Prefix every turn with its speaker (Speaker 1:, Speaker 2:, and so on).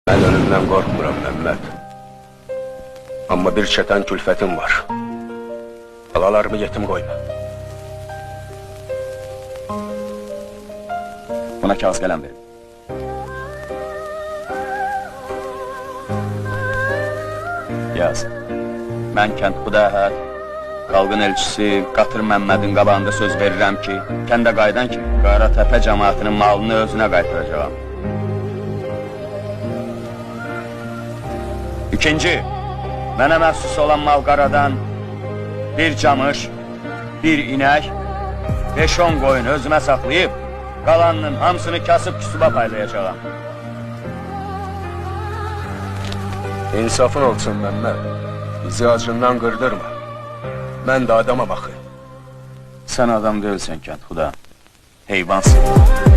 Speaker 1: Ben ölümden korkmuram Mehmet. Ama bir çeten külfetim var. Balalarımı yetim koyma.
Speaker 2: Buna kağıt kalem verin. Yaz. Mən kənd Xudahar, xalqın elçisi Qatır Məmmədin qabağında söz verirəm ki, kəndə qaydan ki, Qaratəpə cəmaatının malını özünə qaytaracağam. İkinci, mənə məxsus olan mal-qaradan bir camış, bir inək, 5-10 qoyun özümə saxlayıb, qalanının hamısını kasıb küsuba paylayacağam.
Speaker 1: İnsafın olsun Mehmet. Bizi acından kırdırma. Ben de adama bakayım.
Speaker 2: Sən adam deyilsən kənd Xuda, heyvansın.